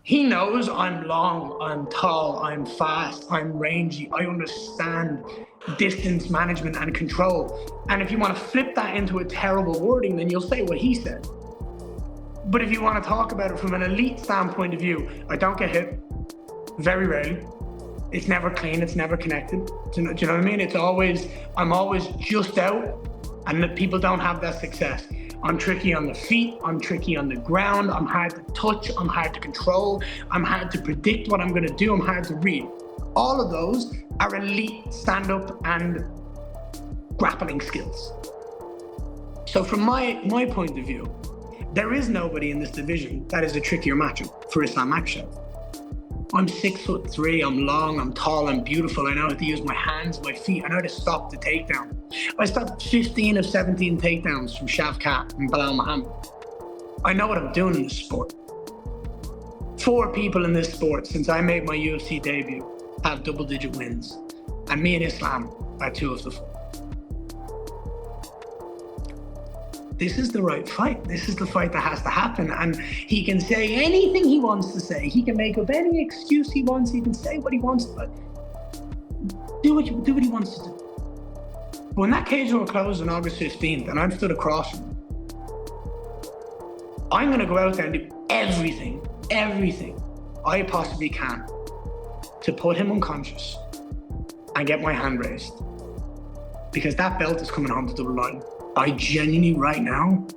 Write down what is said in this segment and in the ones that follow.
He knows I'm long, I'm tall, I'm fast, I'm rangy. I understand distance management and control. And if you want to flip that into a terrible wording, then you'll say what he said. But if you want to talk about it from an elite standpoint of view, I don't get hit, very rarely. It's never clean, it's never connected. Do you know what I mean? I'm always just out, and people don't have that success. I'm tricky on the feet, I'm tricky on the ground, I'm hard to touch, I'm hard to control, I'm hard to predict what I'm gonna do, I'm hard to read. All of those are elite stand-up and grappling skills. So from my point of view, there is nobody in this division that is a trickier matchup for Islam Makhachev. I'm 6'3", I'm long, I'm tall, I'm beautiful. I know how to use my hands, my feet. I know how to stop the takedown. I stopped 15 of 17 takedowns from Shavkat and Belal Muhammad. I know what I'm doing in this sport. 4 people in this sport since I made my UFC debut have double-digit wins. And me and Islam are 2 of the 4. This is the right fight. This is the fight that has to happen. And he can say anything he wants to say. He can make up any excuse he wants. He can say what he wants, but do what he wants to do. When that cage door closed on August 15th and I'm stood across from him, I'm gonna go out there and do everything I possibly can to put him unconscious and get my hand raised. Because that belt is coming home to double line. I genuinely, right now,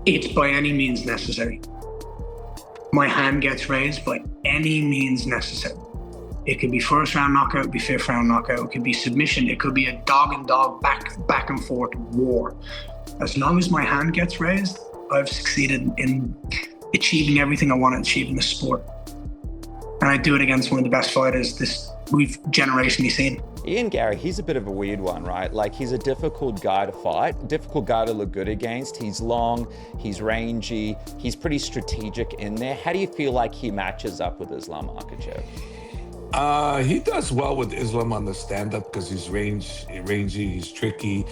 it's by any means necessary. My hand gets raised by any means necessary. It could be first round knockout, it could be 5th round knockout, it could be submission, it could be a dog and dog back and forth war. As long as my hand gets raised, I've succeeded in achieving everything I want to achieve in the sport. And I do it against one of the best fighters we've generationally seen. Ian Garry, he's a bit of a weird one, right? Like, he's a difficult guy to fight, difficult guy to look good against. He's long, he's rangy, he's pretty strategic in there. How do you feel like he matches up with Islam Makhachev? He does well with Islam on the stand-up because he's rangy, he's tricky,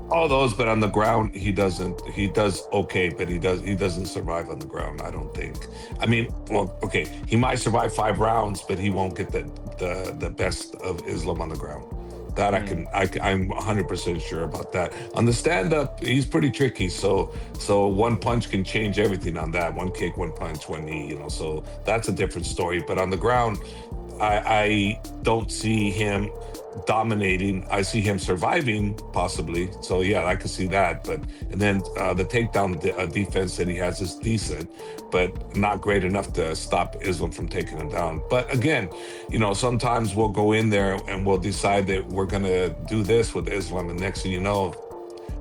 all those. But on the ground, he doesn't. He does okay, but he doesn't survive on the ground, I don't think. I mean, well, okay, he might survive 5 rounds, but he won't get the best of Islam on the ground. That I'm 100% sure about that. On the stand-up, he's pretty tricky. So one punch can change everything on that. One kick, one punch, one knee. So that's a different story. But on the ground, I don't see him dominating. I see him surviving, possibly. So yeah, I could see that. And then the takedown defense that he has is decent, but not great enough to stop Islam from taking him down. But again, sometimes we'll go in there and we'll decide that we're gonna do this with Islam, and next thing you know,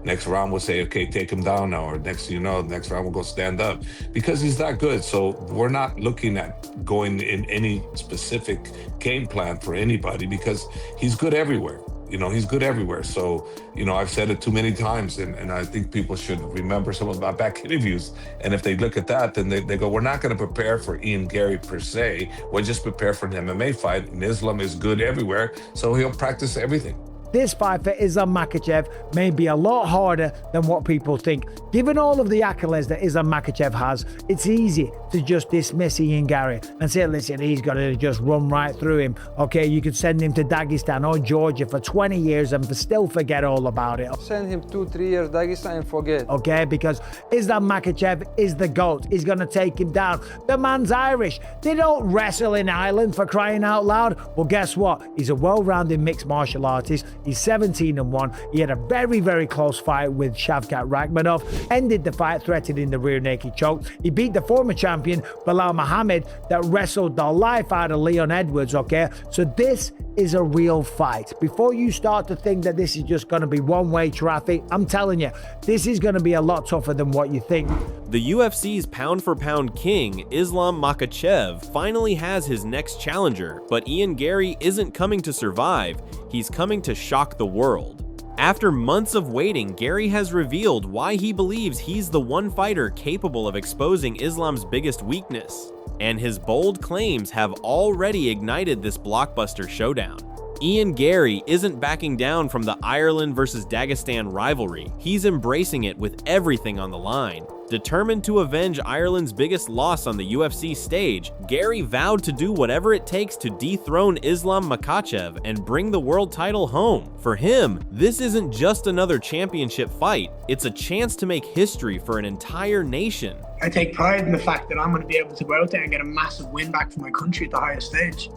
next round we'll say, okay, take him down now, or next thing you know, next round we'll go stand up, because he's that good. So we're not looking at going in any specific game plan for anybody, because he's good everywhere. He's good everywhere. So, I've said it too many times, and I think people should remember some of my back interviews. And if they look at that, then they go, we're not going to prepare for Ian Garry per se. We'll just prepare for an MMA fight. And Islam is good everywhere, so he'll practice everything. This fight for Islam Makhachev may be a lot harder than what people think. Given all of the accolades that Islam Makhachev has, it's easy to just dismiss Ian Garry and say, listen, he's got to just run right through him. Okay, you could send him to Dagestan or Georgia for 20 years and still forget all about it. Send him 2-3 years Dagestan and forget. Okay, because Islam Makhachev is the GOAT. He's going to take him down. The man's Irish. They don't wrestle in Ireland, for crying out loud. Well, guess what? He's a well-rounded mixed martial artist. He's 17-1. He had a very, very close fight with Shavkat Rakhmonov. Ended the fight threatening the rear naked choke. He beat the former champion, Belal Muhammad, that wrestled the life out of Leon Edwards, okay? So this is a real fight. Before you start to think that this is just going to be one-way traffic, I'm telling you, this is going to be a lot tougher than what you think. The UFC's pound-for-pound king, Islam Makhachev, finally has his next challenger, but Ian Garry isn't coming to survive, he's coming to shock the world. After months of waiting, Garry has revealed why he believes he's the one fighter capable of exposing Islam's biggest weakness, and his bold claims have already ignited this blockbuster showdown. Ian Garry isn't backing down from the Ireland versus Dagestan rivalry. He's embracing it with everything on the line. Determined to avenge Ireland's biggest loss on the UFC stage, Garry vowed to do whatever it takes to dethrone Islam Makhachev and bring the world title home. For him, this isn't just another championship fight, it's a chance to make history for an entire nation. I take pride in the fact that I'm going to be able to go out there and get a massive win back for my country at the highest stage,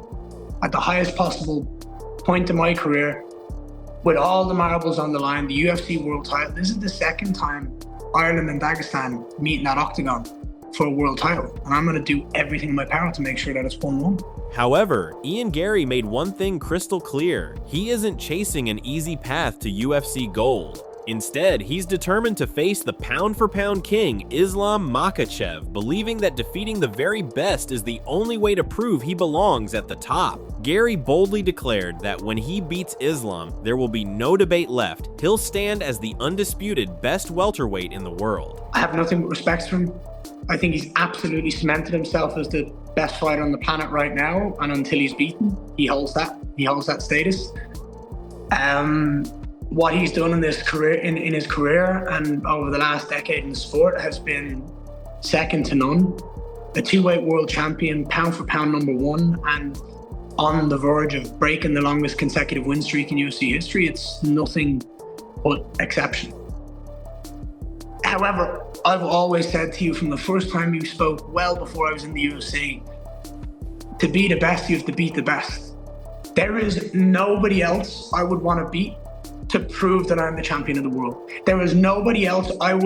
at the highest possible point in my career, with all the marbles on the line, the UFC world title. This is the second time Ireland and Dagestan meet in that octagon for a world title, and I'm going to do everything in my power to make sure that it's 1-1. However, Ian Garry made one thing crystal clear. He isn't chasing an easy path to UFC gold. Instead, he's determined to face the pound-for-pound king, Islam Makhachev, believing that defeating the very best is the only way to prove he belongs at the top. Garry boldly declared that when he beats Islam, there will be no debate left. He'll stand as the undisputed best welterweight in the world. I have nothing but respect for him. I think he's absolutely cemented himself as the best fighter on the planet right now, and until he's beaten, he holds that status. What he's done in this career, in his career and over the last decade in the sport has been second to none. A two-weight world champion, pound for pound #1, and on the verge of breaking the longest consecutive win streak in UFC history. It's nothing but exceptional. However, I've always said to you from the first time you spoke, well before I was in the UFC, to be the best, you have to beat the best. There is nobody else I would want to beat to prove that I'm the champion of the world. There is nobody else I'm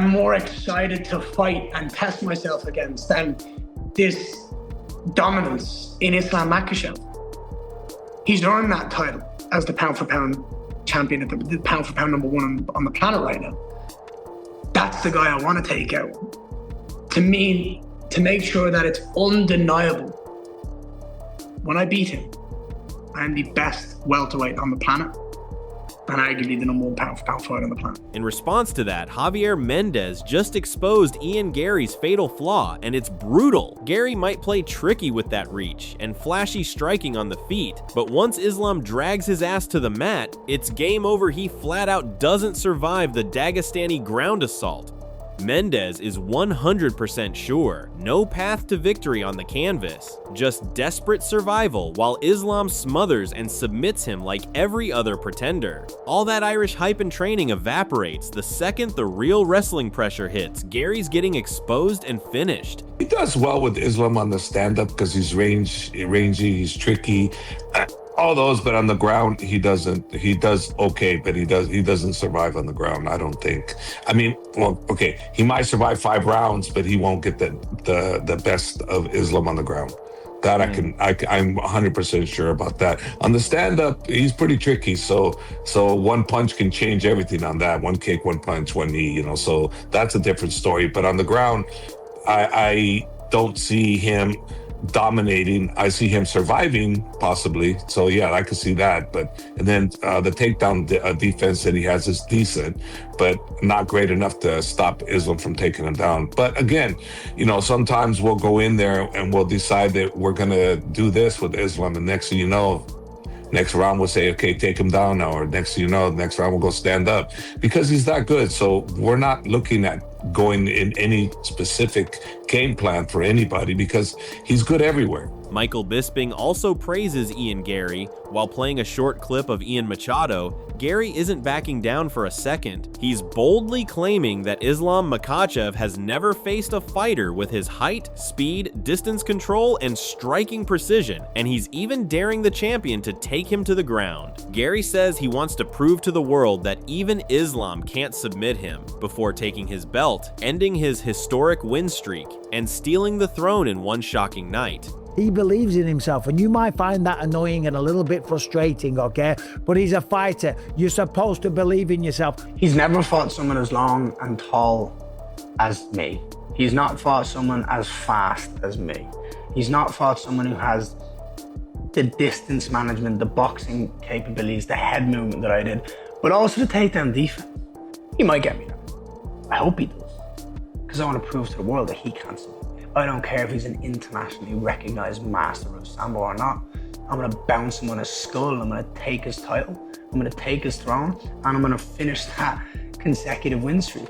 more excited to fight and test myself against than this dominance in Islam Makhachev. He's earned that title as the pound for pound champion, at the pound for pound #1 on the planet right now. That's the guy I want to take out. To me, to make sure that it's undeniable, when I beat him, I'm the best welterweight on the planet, and arguably the #1 pound for pound fighter on the planet. In response to that, Javier Mendes just exposed Ian Garry's fatal flaw, and it's brutal. Garry might play tricky with that reach and flashy striking on the feet, but once Islam drags his ass to the mat, it's game over. He flat out doesn't survive the Dagestani ground assault. Mendes is 100% sure. No path to victory on the canvas. Just desperate survival while Islam smothers and submits him like every other pretender. All that Irish hype and training evaporates the second the real wrestling pressure hits. Garry's getting exposed and finished. He does well with Islam on the stand-up because he's rangy, he's tricky. All those, but on the ground, he doesn't. He does okay, but he doesn't survive on the ground, I don't think. I mean, well, okay, he might survive 5 rounds, but he won't get the best of Islam on the ground. That I'm 100% sure about that. On the stand-up, he's pretty tricky. So one punch can change everything on that. One kick, one punch, one knee. So that's a different story. But on the ground, I don't see him dominating. I see him surviving possibly. So yeah, I could see that. And then the takedown defense that he has is decent, but not great enough to stop Islam from taking him down. But again, sometimes we'll go in there and we'll decide that we're gonna do this with Islam, and next thing you know, next round we'll say, okay, take him down now, or next thing you know, next round we'll go stand up, because he's that good. So we're not looking at going in any specific game plan for anybody because he's good everywhere. Michael Bisping also praises Ian Garry. While playing a short clip of Ian Machado, Garry isn't backing down for a second. He's boldly claiming that Islam Makhachev has never faced a fighter with his height, speed, distance control, and striking precision, and he's even daring the champion to take him to the ground. Garry says he wants to prove to the world that even Islam can't submit him before taking his belt, ending his historic win streak, and stealing the throne in one shocking night. He believes in himself, and you might find that annoying and a little bit frustrating, okay? But he's a fighter. You're supposed to believe in yourself. He's never fought someone as long and tall as me. He's not fought someone as fast as me. He's not fought someone who has the distance management, the boxing capabilities, the head movement that I did, but also the takedown defense. He might get me there. I hope he does, because I want to prove to the world that he can't submit. I don't care if he's an internationally recognized master of Sambo or not. I'm gonna bounce him on his skull. I'm gonna take his title. I'm gonna take his throne, and I'm gonna finish that consecutive win streak.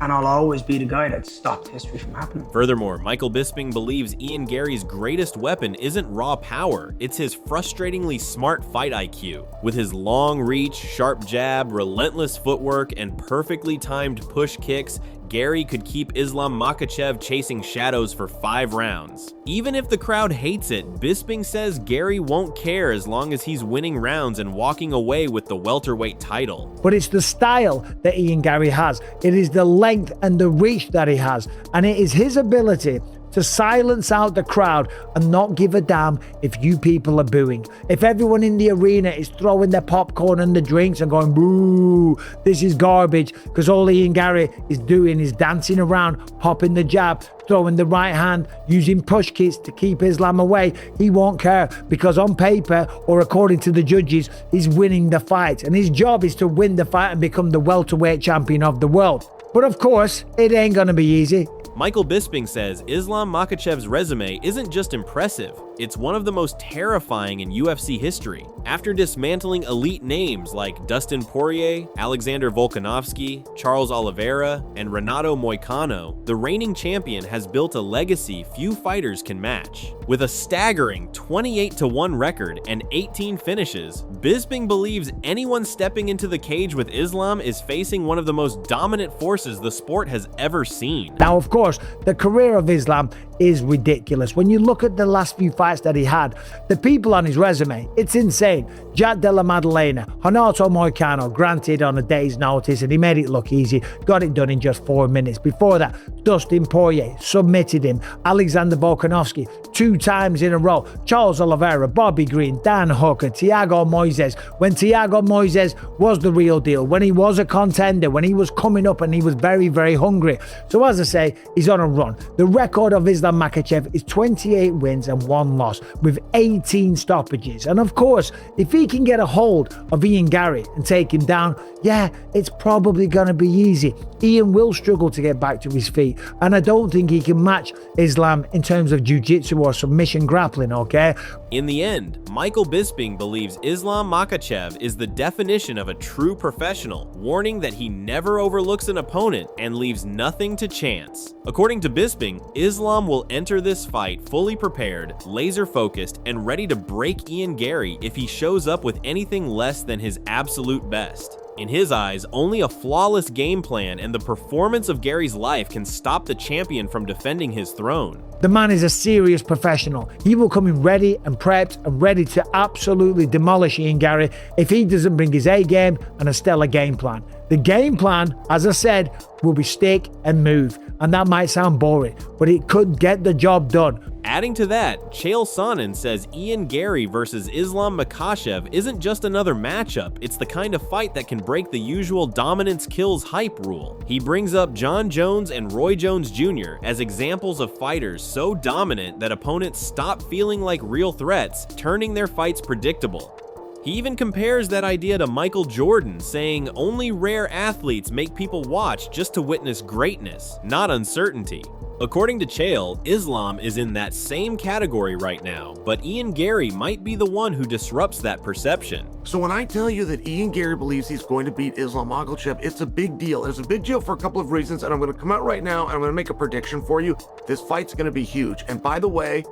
And I'll always be the guy that stopped history from happening. Furthermore, Michael Bisping believes Ian Garry's greatest weapon isn't raw power, it's his frustratingly smart fight IQ. With his long reach, sharp jab, relentless footwork, and perfectly timed push kicks, Garry could keep Islam Makhachev chasing shadows for 5 rounds. Even if the crowd hates it, Bisping says Garry won't care as long as he's winning rounds and walking away with the welterweight title. But it's the style that Ian Garry has. It is the length and the reach that he has. And it is his ability to silence out the crowd and not give a damn if you people are booing. If everyone in the arena is throwing their popcorn and the drinks and going, boo, this is garbage, because all Ian Garry is doing is dancing around, popping the jab, throwing the right hand, using push kicks to keep Islam away, he won't care, because on paper, or according to the judges, he's winning the fight. And his job is to win the fight and become the welterweight champion of the world. But of course, it ain't gonna be easy. Michael Bisping says Islam Makhachev's resume isn't just impressive, it's one of the most terrifying in UFC history. After dismantling elite names like Dustin Poirier, Alexander Volkanovski, Charles Oliveira, and Renato Moicano, the reigning champion has built a legacy few fighters can match. With a staggering 28-1 record and 18 finishes, Bisping believes anyone stepping into the cage with Islam is facing one of the most dominant forces the sport has ever seen. Now, of course, the career of Islam is ridiculous. When you look at the last few fights that he had, the people on his resume, it's insane. Jack Della Maddalena, Renato Moicano, granted on a day's notice, and he made it look easy, got it done in just 4 minutes. Before that, Dustin Poirier submitted him. Alexander Volkanovski, 2 times in a row. Charles Oliveira, Bobby Green, Dan Hooker, Thiago Moises. When Thiago Moises was the real deal, when he was a contender, when he was coming up and he was very, very hungry. So as I say, he's on a run. The record of Islam Makhachev is 28 wins and 1 loss with 18 stoppages. And of course, if he can get a hold of Ian Garry and take him down, yeah, it's probably going to be easy. Ian will struggle to get back to his feet, and I don't think he can match Islam in terms of jiu-jitsu or submission grappling, okay? In the end, Michael Bisping believes Islam Makhachev is the definition of a true professional, warning that he never overlooks an opponent and leaves nothing to chance. According to Bisping, Islam will enter this fight fully prepared, laser-focused, and ready to break Ian Garry if he shows up with anything less than his absolute best. In his eyes, only a flawless game plan and the performance of Garry's life can stop the champion from defending his throne. The man is a serious professional. He will come in ready and prepped and ready to absolutely demolish Ian Garry if he doesn't bring his A game and a stellar game plan. The game plan, as I said, will be stick and move. And that might sound boring, but it could get the job done. Adding to that, Chael Sonnen says Ian Garry versus Islam Makhachev isn't just another matchup, it's the kind of fight that can break the usual dominance kills hype rule. He brings up John Jones and Roy Jones Jr. as examples of fighters so dominant that opponents stop feeling like real threats, turning their fights predictable. He even compares that idea to Michael Jordan, saying only rare athletes make people watch just to witness greatness, not uncertainty. According to Chael, Islam is in that same category right now, but Ian Garry might be the one who disrupts that perception. So when I tell you that Ian Garry believes he's going to beat Islam Makhachev, it's a big deal. It's a big deal for a couple of reasons, and I'm going to come out right now and I'm going to make a prediction for you. This fight's going to be huge. And by the way,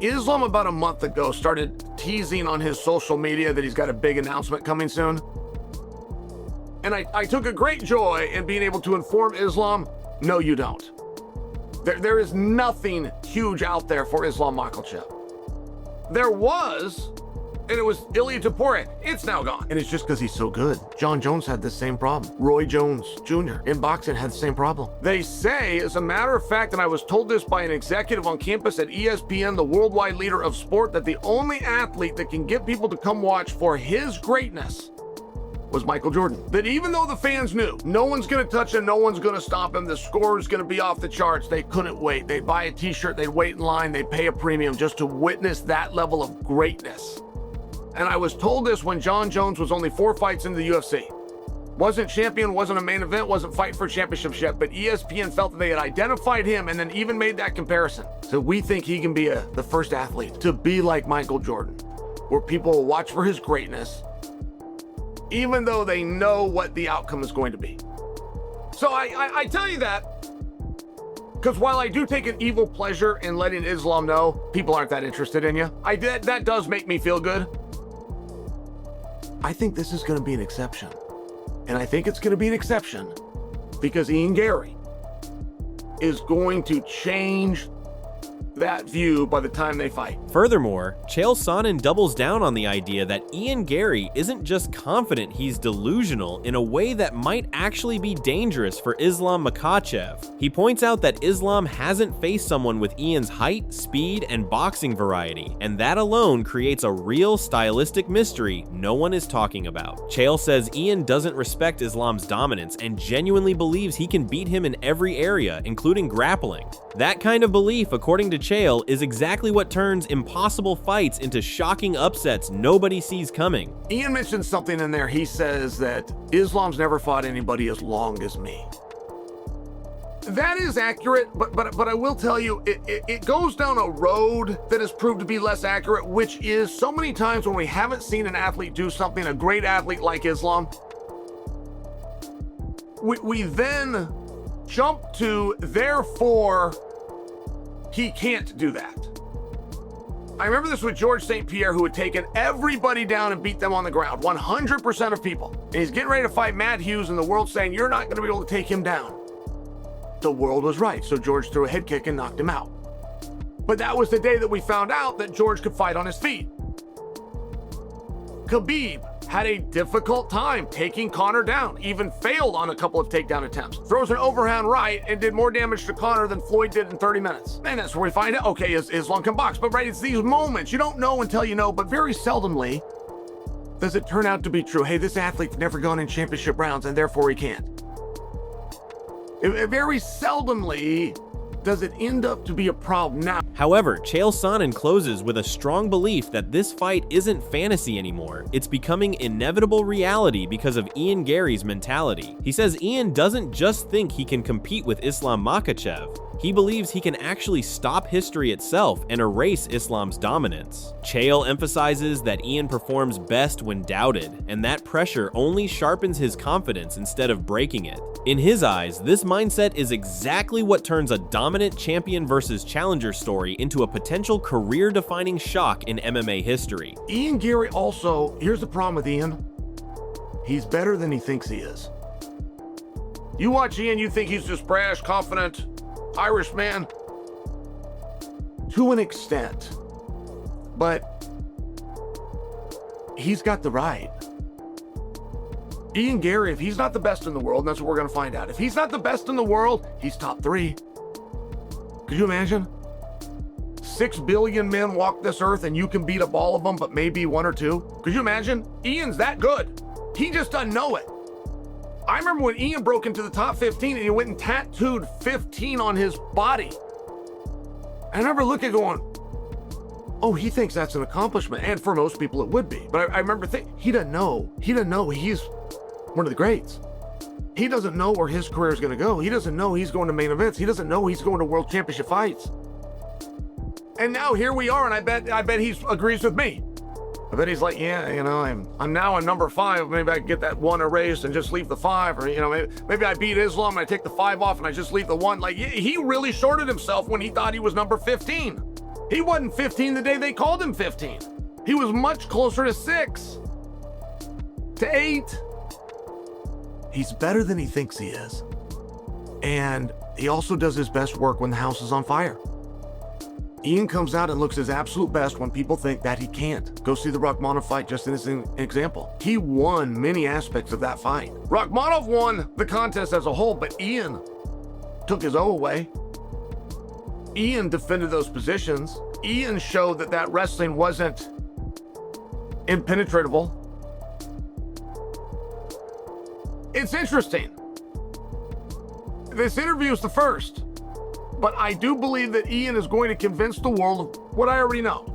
Islam about a month ago started teasing on his social media that he's got a big announcement coming soon. And I took a great joy in being able to inform Islam, no, you don't. There is nothing huge out there for Islam Makhachev. There was, and it was Ilia Topuria. It's now gone. And it's just because he's so good. John Jones had the same problem. Roy Jones Jr. in boxing had the same problem. They say, as a matter of fact, and I was told this by an executive on campus at ESPN, the worldwide leader of sport, that the only athlete that can get people to come watch for his greatness was Michael Jordan. That even though the fans knew no one's going to touch him, no one's going to stop him, the score is going to be off the charts, they couldn't wait. They'd buy a t-shirt, they'd wait in line, they'd pay a premium just to witness that level of greatness. And I was told this when John Jones was only 4 fights into the UFC. Wasn't champion, wasn't a main event, wasn't fighting for championship yet, but ESPN felt that they had identified him and then even made that comparison. So we think he can be the first athlete to be like Michael Jordan, where people will watch for his greatness, even though they know what the outcome is going to be. So I tell you that because while I do take an evil pleasure in letting Islam know people aren't that interested in you, that does make me feel good. I think this is going to be an exception. And I think it's going to be an exception because Ian Garry is going to change that view by the time they fight. Furthermore, Chael Sonnen doubles down on the idea that Ian Garry isn't just confident, he's delusional in a way that might actually be dangerous for Islam Makhachev. He points out that Islam hasn't faced someone with Ian's height, speed, and boxing variety, and that alone creates a real stylistic mystery no one is talking about. Chael says Ian doesn't respect Islam's dominance and genuinely believes he can beat him in every area, including grappling. That kind of belief, according to Chael, is exactly what turns impossible fights into shocking upsets nobody sees coming. Ian mentioned something in there. He says that Islam's never fought anybody as long as me. That is accurate, but I will tell you, it goes down a road that has proved to be less accurate, which is so many times when we haven't seen an athlete do something, a great athlete like Islam, we then jump to, therefore, he can't do that. I remember this with George St. Pierre, who had taken everybody down and beat them on the ground, 100% of people. And he's getting ready to fight Matt Hughes, and the world's saying, you're not going to be able to take him down. The world was right, so George threw a head kick and knocked him out. But that was the day that we found out that George could fight on his feet. Khabib had a difficult time taking Conor down, even failed on a couple of takedown attempts. Throws an overhand right and did more damage to Conor than Floyd did in 30 minutes. And that's where we find out, okay, Islam can box. But right, it's these moments, you don't know until you know, but very seldomly does it turn out to be true. Hey, this athlete's never gone in championship rounds and therefore he can't. Very seldomly does it end up to be a problem. Now, however, Chael Sonnen closes with a strong belief that this fight isn't fantasy anymore. It's becoming inevitable reality because of Ian Garry's mentality. He says Ian doesn't just think he can compete with Islam Makhachev. He believes he can actually stop history itself and erase Islam's dominance. Chael emphasizes that Ian performs best when doubted, and that pressure only sharpens his confidence instead of breaking it. In his eyes, this mindset is exactly what turns a dominant champion versus challenger story into a potential career-defining shock in MMA history. Ian Garry also, here's the problem with Ian. He's better than he thinks he is. You watch Ian, you think he's just brash, confident, Irish man. To an extent. But he's got the right. Ian Garry, if he's not the best in the world, and that's what we're going to find out. If he's not the best in the world, he's top 3. Could you imagine? 6 billion men walk this earth and you can beat up all of them, but maybe 1 or 2. Could you imagine? Ian's that good. He just doesn't know it. I remember when Ian broke into the top 15 and he went and tattooed 15 on his body. I remember looking going, oh, he thinks that's an accomplishment. And for most people it would be. But I remember thinking, he doesn't know. He doesn't know he's one of the greats. He doesn't know where his career is going to go. He doesn't know he's going to main events. He doesn't know he's going to world championship fights. And now here we are, and I bet he agrees with me. I bet he's like, yeah, you know, I'm now on number 5. Maybe I can get that 1 erased and just leave the 5, or you know, maybe I beat Islam and I take the 5 off and I just leave the 1. Like he really shorted himself when he thought he was number 15. He wasn't 15 the day they called him 15. He was much closer to 6, to 8. He's better than he thinks he is, and he also does his best work when the house is on fire. Ian comes out and looks his absolute best when people think that he can't. Go see the Rakhmonov fight just as an example. He won many aspects of that fight. Rakhmonov won the contest as a whole, but Ian took his O away. Ian defended those positions. Ian showed that wrestling wasn't impenetrable. It's interesting. This interview is the first. But I do believe that Ian is going to convince the world of what I already know.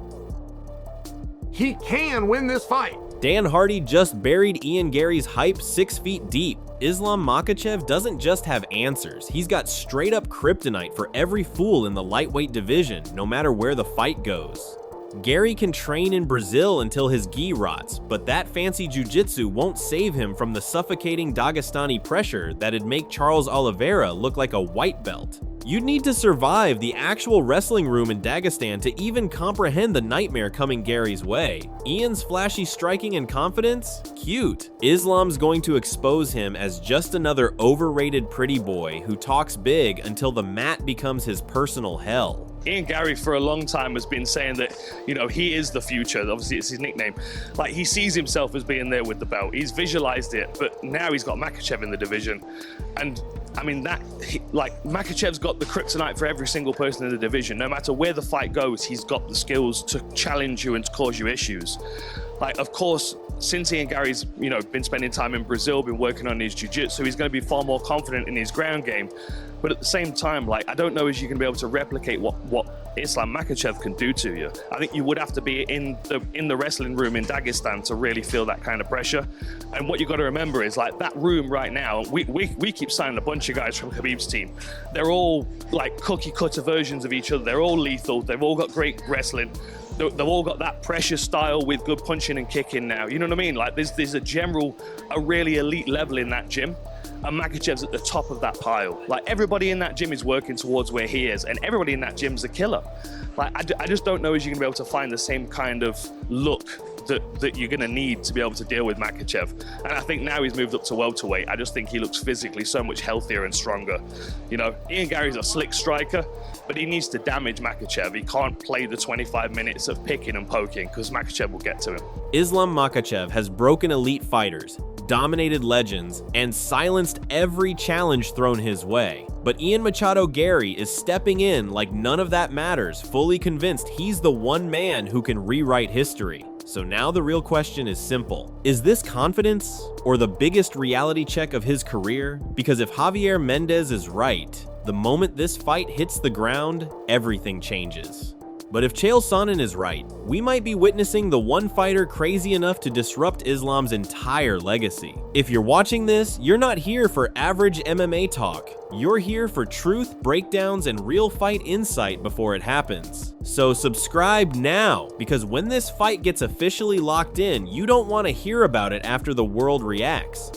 He can win this fight. Dan Hardy just buried Ian Gary's hype 6 feet deep. Islam Makhachev doesn't just have answers, he's got straight up kryptonite for every fool in the lightweight division, no matter where the fight goes. Gary can train in Brazil until his gi rots, but that fancy jiu-jitsu won't save him from the suffocating Dagestani pressure that'd make Charles Oliveira look like a white belt. You'd need to survive the actual wrestling room in Dagestan to even comprehend the nightmare coming Gary's way. Ian's flashy striking and confidence? Cute. Islam's going to expose him as just another overrated pretty boy who talks big until the mat becomes his personal hell. Ian Garry for a long time has been saying that, you know, he is the future. Obviously, it's his nickname. Like, he sees himself as being there with the belt. He's visualized it, but now he's got Makhachev in the division. And I mean, Makhachev's got the kryptonite for every single person in the division. No matter where the fight goes, he's got the skills to challenge you and to cause you issues. Like, of course, since Ian Gary's, you know, been spending time in Brazil, been working on his jiu-jitsu, he's going to be far more confident in his ground game. But at the same time, like, I don't know if you can be able to replicate what Islam Makhachev can do to you. I think you would have to be in the wrestling room in Dagestan to really feel that kind of pressure. And what you got to remember is, like, that room right now, we keep signing a bunch of guys from Khabib's team. They're all like cookie cutter versions of each other. They're all lethal. They've all got great wrestling. They've all got that pressure style with good punching and kicking now. You know what I mean? Like, there's a really elite level in that gym. And Makhachev's at the top of that pile. Like, everybody in that gym is working towards where he is, and everybody in that gym's a killer. Like, I just don't know if you're gonna be able to find the same kind of look that you're gonna need to be able to deal with Makhachev. And I think now he's moved up to welterweight, I just think he looks physically so much healthier and stronger. You know, Ian Gary's a slick striker, but he needs to damage Makhachev. He can't play the 25 minutes of picking and poking, because Makhachev will get to him. Islam Makhachev has broken elite fighters, dominated legends, and silenced every challenge thrown his way. But Ian Machado Garry is stepping in like none of that matters, fully convinced he's the one man who can rewrite history. So now the real question is simple. Is this confidence or the biggest reality check of his career? Because if Javier Mendes is right, the moment this fight hits the ground, everything changes. But if Chael Sonnen is right, we might be witnessing the one fighter crazy enough to disrupt Islam's entire legacy. If you're watching this, you're not here for average MMA talk. You're here for truth, breakdowns, and real fight insight before it happens. So subscribe now, because when this fight gets officially locked in, you don't want to hear about it after the world reacts.